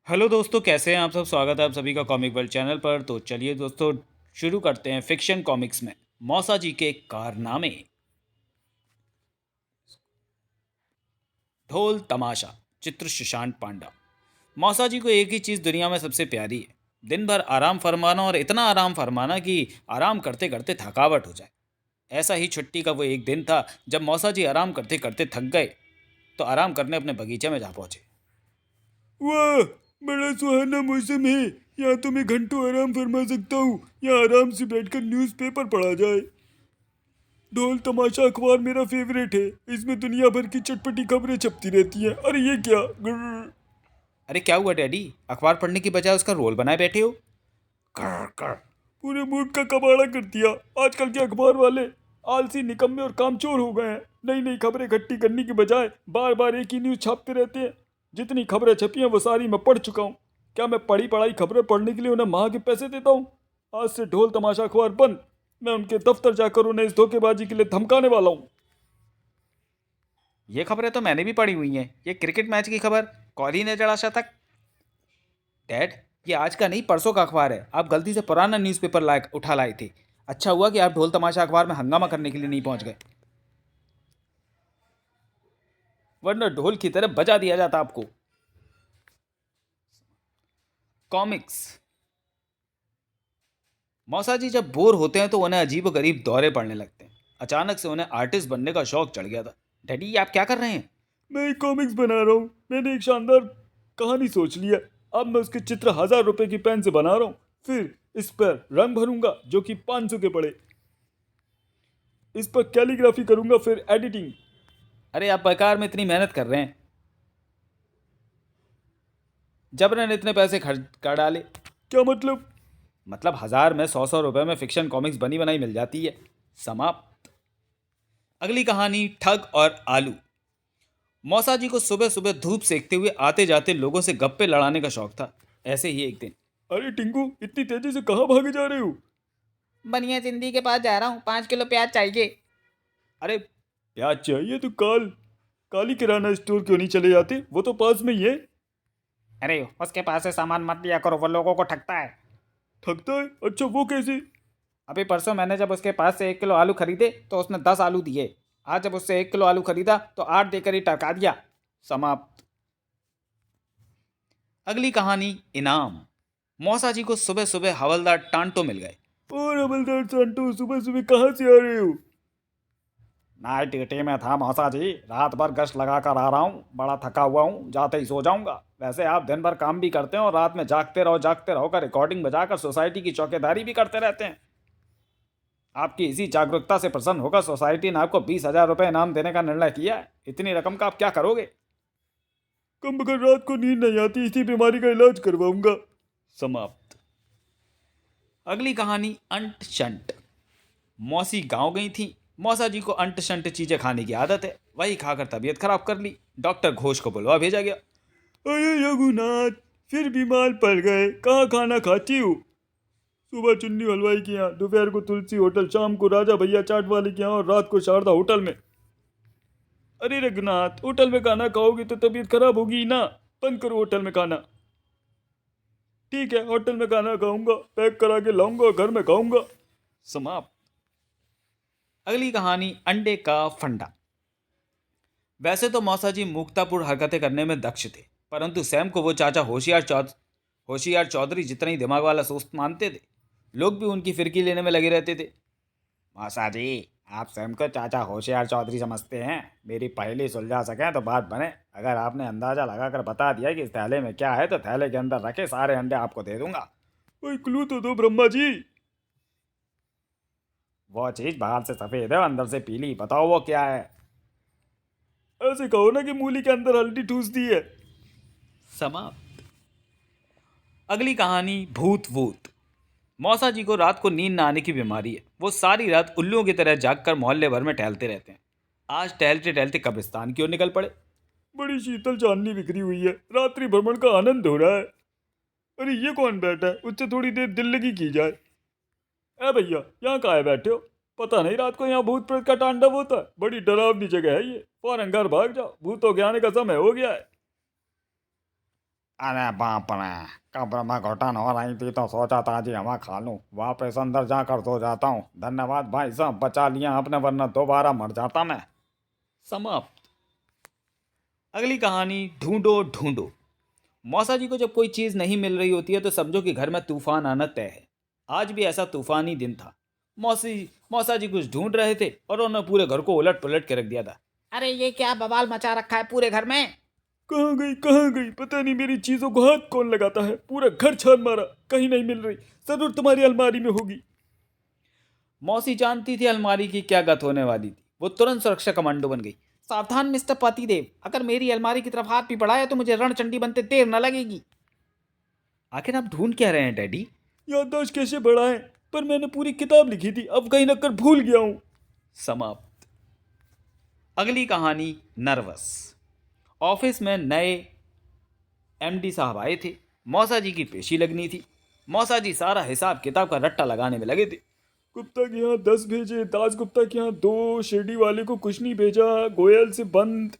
Hello दोस्तों, कैसे हैं आप सब। स्वागत है आप सभी का कॉमिक वर्ल्ड चैनल पर। तो चलिए दोस्तों, शुरू करते हैं फिक्शन कॉमिक्स में मौसा जी के कारनामे। ढोल तमाशा। चित्र सुशांत पांडा। मौसा जी को एक ही चीज़ दुनिया में सबसे प्यारी है, दिन भर आराम फरमाना, और इतना आराम फरमाना कि आराम करते करते थकावट हो जाए। ऐसा ही छुट्टी का वो एक दिन था जब मौसा जी आराम करते करते थक गए तो आराम करने अपने बगीचे में जा पहुंचे। वाह, बड़ा सुहाना मौसम है। यहाँ तो मैं घंटों आराम फरमा सकता हूँ। यहाँ आराम से बैठकर न्यूज़पेपर पढ़ा जाए। ढोल तमाशा अखबार मेरा फेवरेट है। इसमें दुनिया भर की चटपटी खबरें छपती रहती हैं। अरे ये क्या ग्रर। अरे क्या हुआ डैडी, अखबार पढ़ने की बजाय उसका रोल बनाए बैठे हो। कर कर। पूरे मूड का कबाड़ा कर दिया। आजकल के अखबार वाले आलसी, निकम्मे और कामचोर हो गए हैं। नई नई खबरें इकट्ठी करने की बजाय बार बार एक ही न्यूज़ छापते रहते हैं। जितनी खबरें छपी हैं वो सारी मैं पढ़ चुका हूँ। क्या मैं पढ़ी पढ़ाई खबरें पढ़ने के लिए उन्हें माह के पैसे देता हूँ? आज से ढोल तमाशा अखबार बंद। मैं उनके दफ्तर जाकर उन्हें इस धोखेबाजी के लिए धमकाने वाला हूँ। ये खबरें तो मैंने भी पढ़ी हुई हैं। ये क्रिकेट मैच की खबर, कोहली ने जड़ा शतक। डैड, ये आज का नहीं परसों का अखबार है। आप गलती से पुराना न्यूज़पेपर उठा लाए थे। अच्छा हुआ कि आप ढोल तमाशा अखबार में हंगामा करने के लिए नहीं पहुंच गए, वरना ढोल की तरह बजा दिया जाता आपको। कॉमिक्स। मौसा जी जब बोर होते हैं तो उन्हें अजीब गरीब दौरे पड़ने लगते हैं। अचानक से उन्हें आर्टिस्ट बनने का शौक चढ़ गया था। डैडी, ये आप क्या कर रहे हैं। मैं एक कॉमिक्स बना रहा हूँ। मैंने एक शानदार कहानी सोच लिया। अब मैं उसके चित्र 1000 रुपए की पेन से बना रहा हूँ। फिर इस पर रंग भरूंगा जो कि 500 के पड़े। इस पर कैलीग्राफी करूंगा, फिर एडिटिंग। अरे आप बेकार में इतनी मेहनत कर रहे हैं, जबरन इतने पैसे खर्च कर डाले। क्या मतलब? मतलब 1000 में 100 100 रुपए में फिक्शन कॉमिक्स बनी बनाई मिल जाती है। समाप्त। अगली कहानी, ठग और आलू। मौसा जी को सुबह सुबह धूप सेकते हुए आते जाते लोगों से गप्पे लड़ाने का शौक था। ऐसे ही एक दिन, अरे टिंकू, इतनी तेजी से कहाँ भागे जा रहे हो? बनिया सिंधी के पास जा रहा हूँ, 5 किलो प्याज चाहिए। अरे, प्याज चाहिए तो काली किराना स्टोर क्यों नहीं चले जाते? वो तो पास में ही है। अरे उसके पास से सामान मत लिया करो, वो लोगों को ठगता है। ठगता है? अच्छा, वो कैसे? अभी परसों मैंने जब उसके पास से 1 किलो आलू खरीदे तो उसने 10 आलू दिए। आज जब उससे 1 किलो आलू खरीदा तो 8 देकर ही टरका दिया। समाप्त। अगली कहानी, इनाम। मौसा जी को सुबह सुबह हवलदार टांटो मिल गए। और हवलदार सांटो, सुबह सुबह कहाँ से आ रहे हो? नाइट ड्यूटी में था मौसा जी, रात भर गश्त लगा कर आ रहा हूँ। बड़ा थका हुआ हूँ, जाते ही सो जाऊंगा। वैसे आप दिन भर काम भी करते हैं और रात में जागते रहो का रिकॉर्डिंग बजाकर सोसाइटी की चौकीदारी भी करते रहते हैं। आपकी इसी जागरूकता से प्रसन्न होकर सोसाइटी ने आपको 20,000 रुपये इनाम देने का निर्णय किया है। इतनी रकम का आप क्या करोगे। कम अगर रात को नींद नहीं आती, इसी बीमारी का इलाज करवाऊंगा। समाप्त। अगली कहानी, अंट शंट। मौसी गांव गई थी। मौसा जी को अंट शंट चीजें खाने की आदत है, वही खाकर तबीयत खराब कर ली। डॉक्टर घोष को बुलवा भेजा गया। अरे रघुनाथ, फिर बीमार पड़ गए। कहाँ खाना खाती हो? सुबह चुन्नी हलवाई के यहाँ, दोपहर को तुलसी होटल, शाम को राजा भैया चाट वाले के यहाँ और रात को शारदा होटल में। अरे रघुनाथ, होटल में खाना खाओगे तो तबीयत खराब होगी ही ना। बंद करो होटल में खाना। ठीक है, होटल में खाना खाऊंगा, पैक करा के लाऊंगा और घर में खाऊंगा। समाप्त। अगली कहानी, अंडे का फंडा। वैसे तो मौसा जी मुक्तापुर हरकतें करने में दक्ष थे, परंतु सैम को वो चाचा होशियार चौधरी जितना ही दिमाग वाला सुस्त मानते थे। लोग भी उनकी फिरकी लेने में लगे रहते थे। मौसा जी, आप सैम को चाचा होशियार चौधरी समझते हैं। मेरी पहेली सुलझा सकें तो बात बने। अगर आपने अंदाजा लगाकर बता दिया कि इस थैले में क्या है तो थैले के अंदर रखे सारे अंडे आपको दे दूंगा। कोई क्लू तो दो ब्रह्मा जी। वो चीज बाहर से सफेद है और अंदर से पीली, बताओ वो क्या है। ऐसे कहो ना कि मूली के अंदर हल्दी ठूस दी है। समाप्त। अगली कहानी, भूत वूत। मौसा जी को रात को नींद न आने की बीमारी है। वो सारी रात उल्लुओं की तरह जागकर मोहल्ले भर में टहलते रहते हैं। आज टहलते टहलते कब्रिस्तान की ओर निकल पड़े। बड़ी शीतल चांदनी बिखरी हुई है, रात्रि भ्रमण का आनंद हो रहा है। अरे ये कौन बैठा है? उससे थोड़ी देर दिल लगी की जाए। ए भैया, यहाँ काहे बैठे हो? पता नहीं रात को यहाँ भूत प्रेत का तांडव होता है। बड़ी डरावनी जगह है ये। फौरन घर भाग जाओ, भूतों के आने का समय हो गया है। अरे बाप रे, कब्र में घुटन हो रही थी तो सोचा ताजी हवा खा लूं, वापस अंदर जाकर सो जाता हूँ। धन्यवाद भाई साहब, बचा लिया आपने, वरना दोबारा मर जाता मैं। समाप्त। अगली कहानी ढूंढो ढूंढो। मौसा जी को जब कोई चीज नहीं मिल रही होती है तो समझो कि घर में तूफान आना तय है। आज भी ऐसा तूफानी दिन था। मौसी मौसा जी कुछ ढूंढ रहे थे और उन्होंने पूरे घर को उलट पुलट के रख दिया था। अरे ये क्या बवाल मचा रखा है पूरे घर में। कहाँ गई पता नहीं, मेरी चीजों को हाथ कौन लगाता है। पूरा घर छान मारा, कहीं नहीं मिल रही। जरूर तुम्हारी अलमारी में होगी। मौसी जानती थी अलमारी की क्या गत होने वाली थी। वो तुरंत सुरक्षा कमांडो बन गई। सावधान मिस्टर पतिदेव, अगर मेरी अलमारी की तरफ हाथ भी बढ़ाया तो मुझे रणचंडी बनते देर न लगेगी। आखिर आप ढूंढ क्या रहे हैं डैडी? याददाश्त कैसे बढ़ाएं, पर मैंने पूरी किताब लिखी थी, अब कहीं न कर भूल गया हूँ। समाप्त। अगली कहानी नर्वस। ऑफिस में नए एमडी साहब आए थे। मौसा जी की पेशी लगनी थी। मौसा जी सारा हिसाब किताब का रट्टा लगाने में लगे थे। गुप्ता के यहाँ 10 भेजे, दास गुप्ता के यहाँ 2, शिरडी वाले को कुछ नहीं भेजा, गोयल से बंद।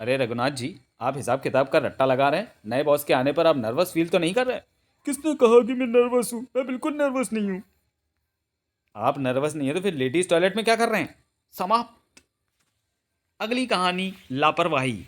अरे रघुनाथ जी, आप हिसाब किताब का रट्टा लगा रहे हैं। नए बॉस के आने पर आप नर्वस फील तो नहीं कर रहे? किसने कहा कि मैं नर्वस हूँ? मैं बिल्कुल नर्वस नहीं हूँ। आप नर्वस नहीं है तो फिर लेडीज टॉयलेट में क्या कर रहे हैं? समाप्त। अगली कहानी लापरवाही।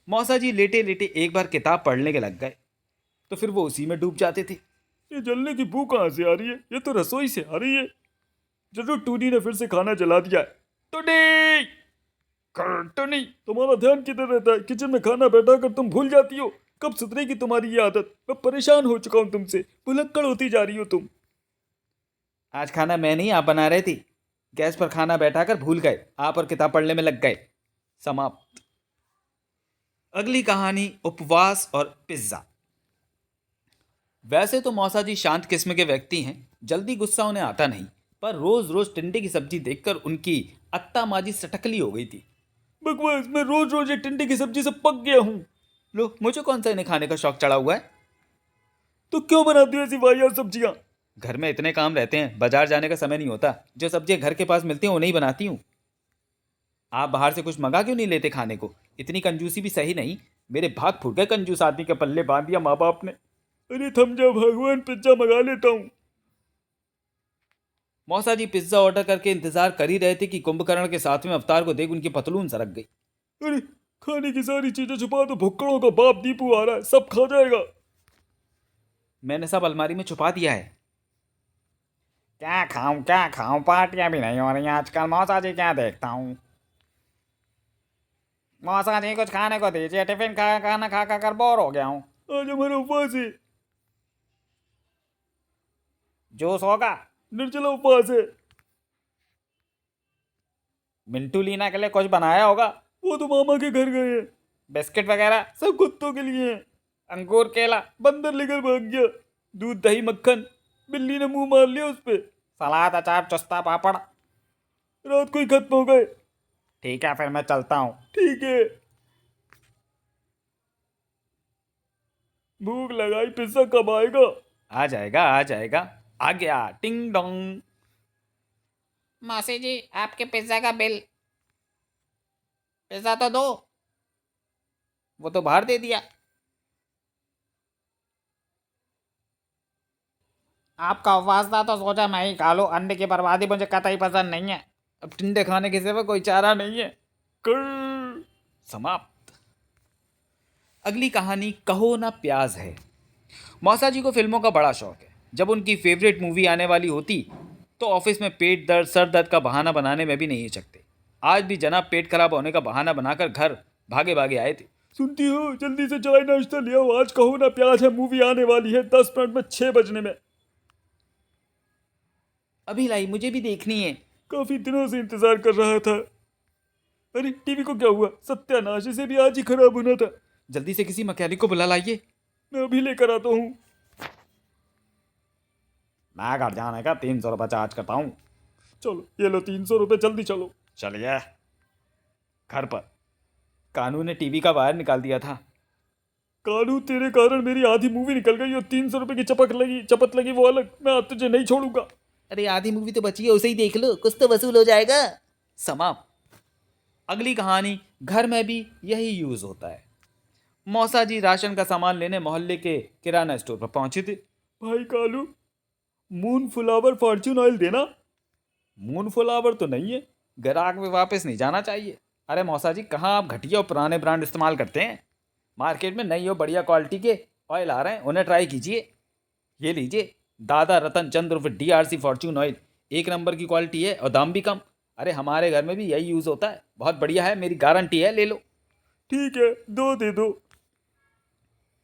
मौसा जी लेटे लेटे एक बार किताब पढ़ने के लग गए तो फिर वो उसी में डूब जाते थे। ये जलने की बू कहाँ से आ रही है? ये तो रसोई से आ रही है। जरूर टूनी ने फिर से खाना जला दिया है। टूनी, टूनी, तुम्हारा ध्यान किधर रहता है? किचन में खाना बैठा कर तुम भूल जाती हो। कब सुधरेगी तुम्हारी ये आदत? मैं परेशान हो चुका हूँ तुमसे। भुलक्कड़ होती जा रही हो तुम। आज खाना मैं नहीं, आप बना रहे थे। गैस पर खाना बैठाकर भूल गए, आप और किताब पढ़ने में लग गए। समाप्त। अगली कहानी उपवास और पिज्जा। वैसे तो मौसा जी शांत किस्म के व्यक्ति हैं, जल्दी गुस्सा उन्हें आता नहीं, पर रोज रोज टिंडे की सब्जी देखकर उनकी अत्ता माजी सटकली हो गई थी। बकवास, मैं रोज रोज एक टिंडे की सब्जी से पक गया हूँ। लो, मुझे कौन सा इन्हें खाने का शौक चढ़ा हुआ है? तो क्यों बनाती हो ऐसी वाहियात सब्जियां? घर में इतने काम रहते हैं, बाजार जाने का समय नहीं होता। जो सब्जियां घर के पास मिलती हैं उन्हें ही बनाती हूँ। आप बाहर से कुछ मंगा क्यों नहीं लेते खाने को? इतनी कंजूसी भी सही नहीं। मेरे भाग फूट गए कंजूस आदमी के पल्ले बांध दिया माँ बाप ने। अरे थम जा भगवान, पिज्जा मंगा लेता हूँ। मौसा जी पिज्जा ऑर्डर करके इंतजार कर ही रहे थे कि कुंभकर्ण के सातवें अवतार को देख उनकी पतलून सरक गई। अरे खाने की सारी चीजें छुपा दो, भुक्कड़ों का बाप दीपू आ रहा है, सब खा जाएगा। मैंने सब अलमारी में छुपा दिया है। क्या खाऊं, पार्टियां भी नहीं हो रही आजकल। मौसा जी क्या देखता हूँ। मौसा जी कुछ खाने को दीजिए, टिफिन खाना खा खा कर बोर हो गया हूँ। आज हमारा उपवास है। जूस होगा? निर्जला उपवास है। मिंटू लीना के लिए कुछ बनाया होगा? वो तो मामा के घर गए हैं। बिस्किट वगैरह? सब कुत्तों के लिए हैं। अंगूर, केला? बंदर लेकर भाग गया। दूध दही मक्खन, बिल्ली ने मुंह मार लिया उस पे। सलाद, अचार, चुस्ता, पापड़? रात को ही खत्म हो गए। ठीक है, फिर मैं चलता हूँ। ठीक है। भूख लगाई, पिज्जा कब आएगा? आ जाएगा आ जाएगा। आ गया, टिंग डोंग। मौसी जी, आपके पिज्जा का बिल। पिज्जा तो दो। वो तो बाहर दे दिया। आपका उपवास था तो सोचा मैं ही खा लूं। अंडे की बर्बादी मुझे कतई पसंद नहीं है। अब टिंडे खाने के सिवा कोई चारा नहीं है। कर। समाप्त। अगली कहानी कहो ना प्याज है। मौसा जी को फिल्मों का बड़ा शौक है। जब उनकी फेवरेट मूवी आने वाली होती तो ऑफिस में पेट दर्द सर दर्द का बहाना बनाने में भी नहीं हिचकते। आज भी जनाब पेट खराब होने का बहाना बनाकर घर भागे भागे आए थे। सुनती हो, जल्दी से चाय नाश्ता ले आओ। आज कहो ना प्याज है, मूवी आने वाली है 10 मिनट में, 6 बजने में। अभी लाई, मुझे भी देखनी है। काफी दिनों से इंतजार कर रहा था। अरे टीवी को क्या हुआ? सत्यानाश, इसे भी आज ही खराब होना था। जल्दी से किसी मैकेनिक को बुला लाइए। मैं अभी लेकर आता हूँ। मैं घर जाने का 300 रुपये चार्ज करता हूँ। चलो ये लो 300 रुपये, जल्दी चलो। चलिए। घर पर कानू ने टीवी का वायर निकाल दिया था। कालू, तेरे कारण मेरी आधी मूवी निकल गई और 300 रुपये की चपत लगी वो अलग। मैं आज तुझे नहीं छोड़ूंगा। अरे आधी मूवी तो बची है, उसे ही देख लो, कुछ तो वसूल हो जाएगा। समाप्त। अगली कहानी घर में भी यही यूज होता है। मौसा जी राशन का सामान लेने मोहल्ले के किराना स्टोर पर पहुंचे थे। भाई Kalu, moon flower Fortune oil देना। मून फ्लावर तो नहीं है, ग्राहक में वापस नहीं जाना चाहिए। अरे मौसा जी, कहाँ आप घटिया और पुराने ब्रांड इस्तेमाल करते हैं? मार्केट में नई और बढ़िया क्वालिटी के ऑयल आ रहे हैं, उन्हें ट्राई कीजिए। ये लीजिए, दादा रतन चंद्र उर्फ DRC फॉर्च्यून ऑयल, 1 नंबर की क्वालिटी है और दाम भी कम। अरे हमारे घर में भी यही यूज़ होता है, बहुत बढ़िया है, मेरी गारंटी है, ले लो। ठीक है, 2 दे दो।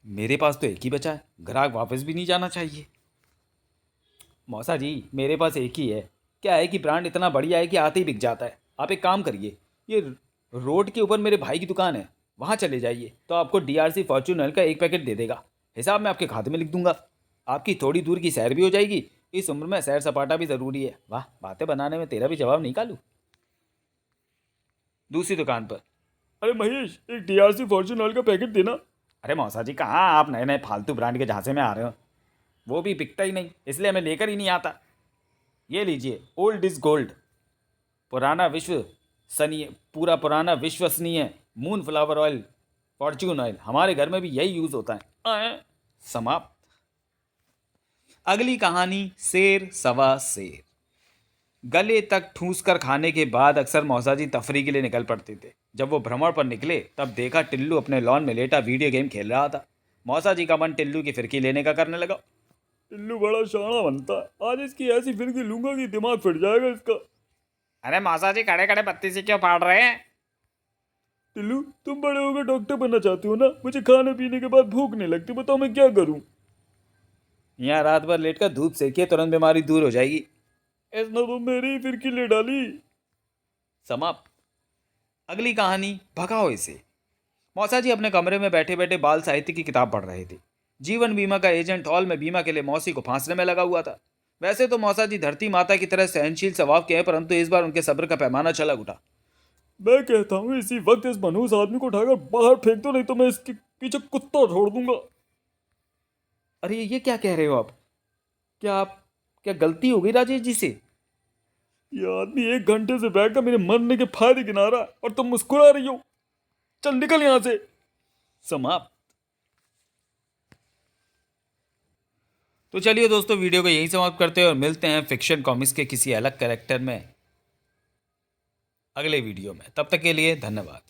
मेरे पास तो एक ही बचा है, ग्राहक वापस भी नहीं जाना चाहिए। मौसा जी, मेरे पास एक ही है। क्या है कि ब्रांड इतना बढ़िया है कि आते ही बिक जाता है। आप एक काम करिए, ये रोड के ऊपर मेरे भाई की दुकान है, वहाँ चले जाइए तो आपको DRC फॉर्च्यून ऑयल का 1 पैकेट दे देगा। हिसाब मैं आपके खाते में लिख दूंगा। आपकी थोड़ी दूर की सैर भी हो जाएगी। इस उम्र में सैर सपाटा भी ज़रूरी है। वाह, बातें बनाने में तेरा भी जवाब निकालूं। दूसरी दुकान पर, अरे महेश, एक DRC फॉर्च्यून ऑयल का पैकेट देना। अरे मौसा जी, कहाँ आप नए नए फालतू ब्रांड के झांसे में आ रहे हो? वो भी बिकता ही नहीं, इसलिए मैं लेकर ही नहीं आता। ये लीजिए, ओल्ड इज गोल्ड, पुराना विश्वसनीय moon flower oil Fortune oil. हमारे घर में भी यही यूज़ होता है। समाप्त। अगली कहानी, शेर सवा शेर। गले तक ठूस कर खाने के बाद अक्सर मौसा जी तफरी के लिए निकल पड़ते थे। जब वो भ्रमण पर निकले तब देखा टिल्लू अपने लॉन में लेटा वीडियो गेम खेल रहा था। मौसा जी का मन टिल्लू की फिरकी लेने का करने लगा। टिल्लू बड़ा शाना बनता है, आज इसकी ऐसी फिरकी लूंगा कि दिमाग फट जाएगा इसका। अरे मौसा जी, खड़े खड़े पत्ती से क्यों फाड़ रहे हैं? टिल्लू, तुम बड़े होकर डॉक्टर बनना चाहते हो ना? मुझे खाने पीने के बाद भूख नहीं लगती, बताओ मैं क्या करूं? यहाँ रात भर लेट कर धूप सेकिए, तुरंत बीमारी दूर हो जाएगी। इसने तो मेरी ही फिरकी ले डाली। समाप्त। अगली कहानी, भगाओ इसे। मौसा जी अपने कमरे में बैठे बैठे बाल साहित्य की किताब पढ़ रहे थे। जीवन बीमा का एजेंट हॉल में बीमा के लिए मौसी को फांसने में लगा हुआ था। वैसे तो मौसा जी धरती माता की तरह सहनशील स्वभाव के हैं, परंतु इस बार उनके सब्र का पैमाना छलक उठा। मैं कहता हूँ इसी वक्त इस मनहूस आदमी को उठाकर बाहर फेंक दो, नहीं तो मैं इसके पीछे कुत्ता छोड़ दूंगा। अरे ये क्या कह रहे हो आप? क्या गलती हो गई राजेश जी से? ये आदमी 1 घंटे से बैठकर मेरे मरने के फायदे गिना रहा है और तुम मुस्कुरा रही हो। चल निकल यहां से। समाप्त। तो चलिए दोस्तों, वीडियो को यहीं समाप्त करते हैं और मिलते हैं फिक्शन कॉमिक्स के किसी अलग कैरेक्टर में अगले वीडियो में। तब तक के लिए धन्यवाद।